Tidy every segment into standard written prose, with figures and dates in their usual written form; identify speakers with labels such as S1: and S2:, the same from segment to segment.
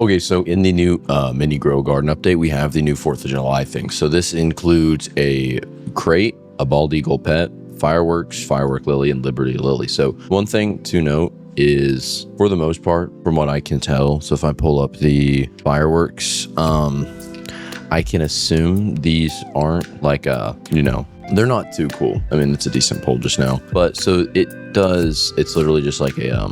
S1: Okay, so in the new mini grow garden update, we have the new 4th of July thing. So this includes a crate, a bald eagle pet, fireworks, firework lily, and liberty lily. So one thing to note is, for the most part, from what I can tell, so if I pull up the fireworks, I can assume these aren't like they're not too cool. I mean, it's a decent pull just now, but so it's literally just like a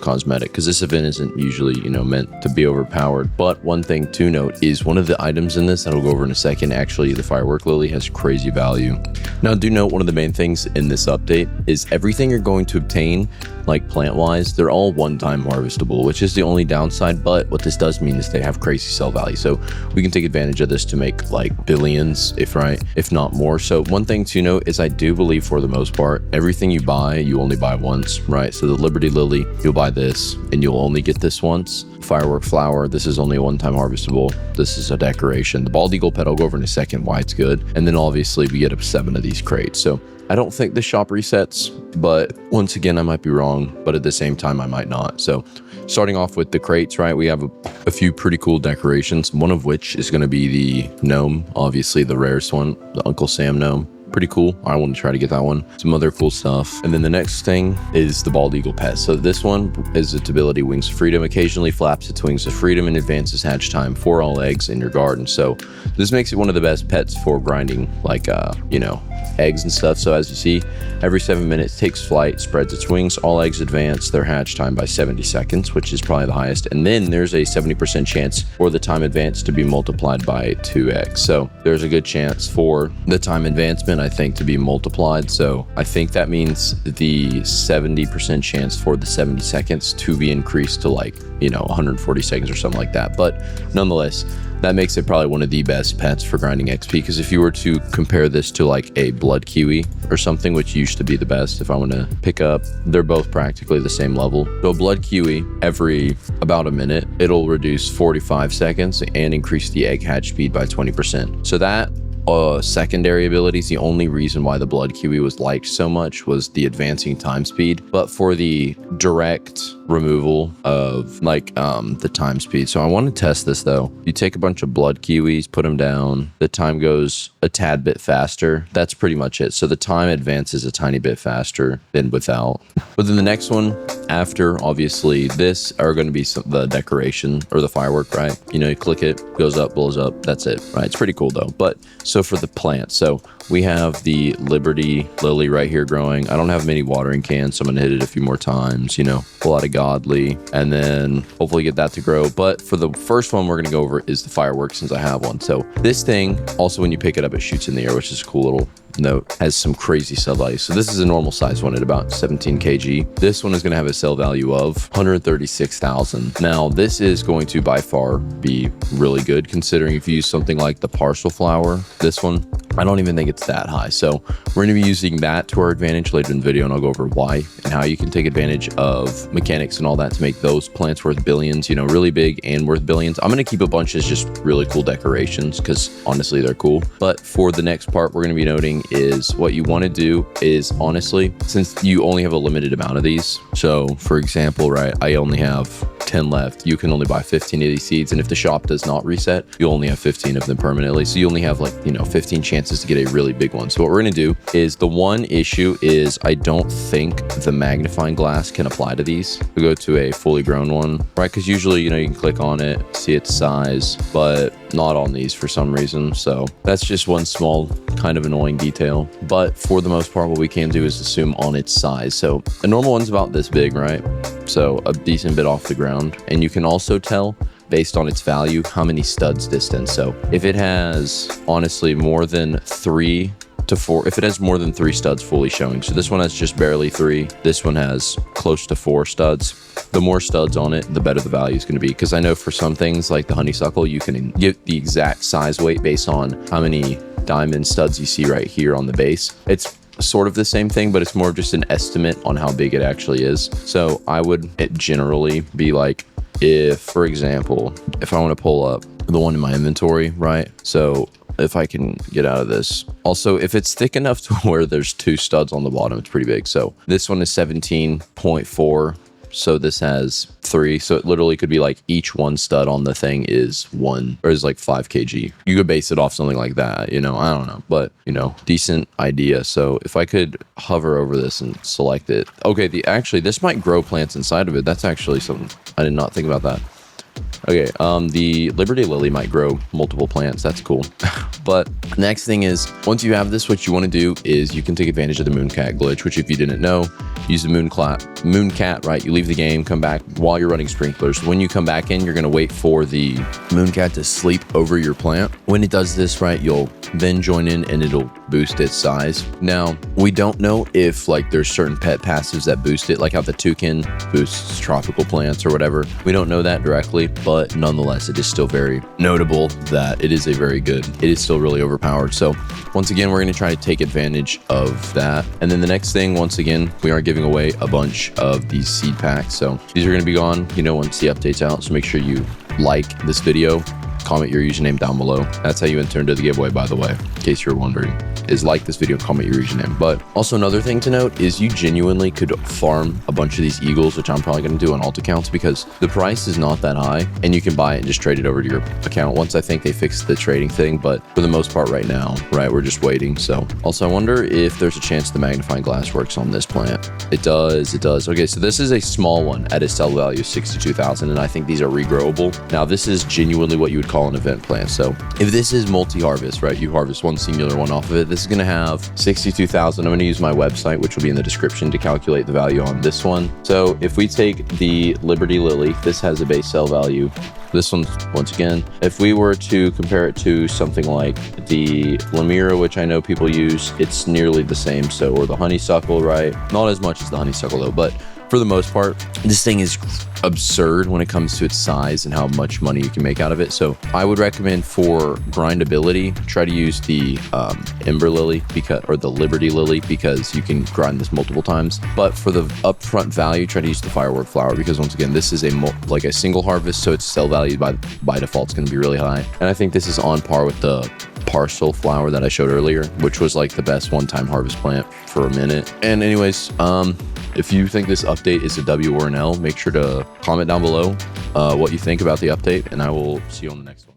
S1: cosmetic, because this event isn't usually meant to be overpowered. But one thing to note is one of the items in this that I'll go over in a second, actually the firework lily, has crazy value. Now do note, one of the main things in this update is everything you're going to obtain, like plant wise, they're all one-time harvestable, which is the only downside. But what this does mean is they have crazy sell value, so we can take advantage of this to make like billions, if not more. So one thing to note is I do believe, for the most part, everything you buy, you only buy once, right? So the Liberty Lily, you'll buy this and you'll only get this once. Firework flower, this is only a one-time harvestable. This is a decoration. The bald eagle pet, I'll go over in a second why it's good. And then obviously we get up 7 of these crates. So I don't think the shop resets, but once again, I might be wrong, but at the same time, I might not. So starting off with the crates, right? We have a few pretty cool decorations, one of which is going to be the gnome, obviously the rarest one, the Uncle Sam gnome. Pretty cool. I want to try to get that one. Some other cool stuff. And then the next thing is the bald eagle pet. So this one is its ability, Wings of Freedom. Occasionally flaps its wings of freedom and advances hatch time for all eggs in your garden. So this makes it one of the best pets for grinding, like eggs and stuff. So as you see, every 7 minutes takes flight, spreads its wings, all eggs advance their hatch time by 70 seconds, which is probably the highest. And then there's a 70% chance for the time advance to be multiplied by 2x. So there's a good chance for the time advancement, I think, to be multiplied. So I think that means the 70% chance for the 70 seconds to be increased to 140 seconds or something like that. But nonetheless, that makes it probably one of the best pets for grinding XP, because if you were to compare this to like a blood kiwi or something, which used to be the best if I want to pick up, they're both practically the same level. So a blood kiwi, every about a minute, it'll reduce 45 seconds and increase the egg hatch speed by 20%. So that secondary abilities, the only reason why the blood kiwi was liked so much was the advancing time speed. But for the direct removal of the time speed, so I want to test this though. You take a bunch of blood kiwis, put them down, the time goes a tad bit faster. That's pretty much it. So the time advances a tiny bit faster than without. But then the next one after, obviously this, are going to be the decoration or the firework, right? You click it, goes up, blows up, that's it, right? It's pretty cool though. But so for the plants, so we have the Liberty Lily right here growing. I don't have many watering cans, so I'm gonna hit it a few more times, pull out a Godly, and then hopefully get that to grow. But for the first one we're gonna go over is the fireworks, since I have one. So this thing, also when you pick it up, it shoots in the air, which is a cool little note, has some crazy sell value. So this is a normal size one at about 17 kg. This one is going to have a sell value of 136,000. Now this is going to by far be really good, considering if you use something like the partial flower, this one, I don't even think it's that high. So we're going to be using that to our advantage later in the video, and I'll go over why and how you can take advantage of mechanics and all that to make those plants worth billions, really big and worth billions. I'm going to keep a bunch as just really cool decorations because honestly they're cool. But for the next part we're going to be noting is what you want to do is, honestly, since you only have a limited amount of these, so for example, right, I only have 10 left, you can only buy 15 of these seeds, and if the shop does not reset, you only have 15 of them permanently, so you only have 15 chances to get a really big one. So what we're going to do is, the one issue is I don't think the magnifying glass can apply to these. We go to a fully grown one, right, because usually you can click on it, see its size, but not on these for some reason. So that's just one small kind of annoying detail. But for the most part, what we can do is assume on its size. So a normal one's about this big, right? So a decent bit off the ground. And you can also tell based on its value how many studs distance. So if it has honestly more than 3 to 4, if it has more than 3 studs fully showing, so this one has just barely 3, this one has close to 4 studs, the more studs on it, the better the value is going to be. Because I know for some things like the honeysuckle, you can get the exact size weight based on how many diamond studs you see right here on the base. It's sort of the same thing, but it's more just an estimate on how big it actually is. So I would generally be like, if for example, if I want to pull up the one in my inventory, right? So if I can get out of this. Also, if it's thick enough to where there's 2 studs on the bottom, it's pretty big. So this one is 17.4 So this has 3. So it literally could be like each one stud on the thing is 1 or is like 5 kg. You could base it off something like that, you know, I don't know, but you know, decent idea. So if I could hover over this and select it. Okay, actually this might grow plants inside of it. That's actually something I did not think about that. Okay, the Liberty Lily might grow multiple plants. That's cool. But next thing is, once you have this, what you want to do is you can take advantage of the Mooncat glitch, which if you didn't know, use the Mooncat, right? You leave the game, come back while you're running sprinklers. When you come back in, you're going to wait for the Mooncat to sleep over your plant. When it does this, right, you'll then join in and it'll boost its size. Now, we don't know if like there's certain pet passives that boost it, like how the toucan boosts tropical plants or whatever. We don't know that directly, but nonetheless, it is still very notable that it is still really overpowered. So once again, we're going to try to take advantage of that. And then the next thing, once again, we are giving away a bunch of these seed packs. So these are going to be gone, you know, once the update's out. So make sure you like this video, comment your username down below. That's how you enter into the giveaway, by the way, in case you're wondering, is like this video, comment your username. But also another thing to note is you genuinely could farm a bunch of these eagles, which I'm probably going to do on alt accounts because the price is not that high and you can buy it and just trade it over to your account once I think they fix the trading thing. But for the most part right now, right, we're just waiting. So also I wonder if there's a chance the magnifying glass works on this plant. It does. Okay, so this is a small one at a sell value of 62,000 and I think these are regrowable. Now this is genuinely what you would call an event plant. So if this is multi-harvest, right, you harvest one singular one off of it, this is going to have 62,000. I'm going to use my website, which will be in the description, to calculate the value on this one. So if we take the Liberty Lily, this has a base sell value. This one, once again, if we were to compare it to something like the Lemira, which I know people use, it's nearly the same. So, or the honeysuckle, right? Not as much as the honeysuckle though, but for the most part, this thing is absurd when it comes to its size and how much money you can make out of it. So I would recommend for grindability, try to use the Ember Lily or the Liberty Lily because you can grind this multiple times. But for the upfront value, try to use the Firework Flower because once again, this is like a single harvest, so its sell value by default is going to be really high. And I think this is on par with the Parcel Flower that I showed earlier, which was like the best one-time harvest plant for a minute. And anyways, if you think this update is a W or an L, make sure to comment down below what you think about the update, and I will see you on the next one.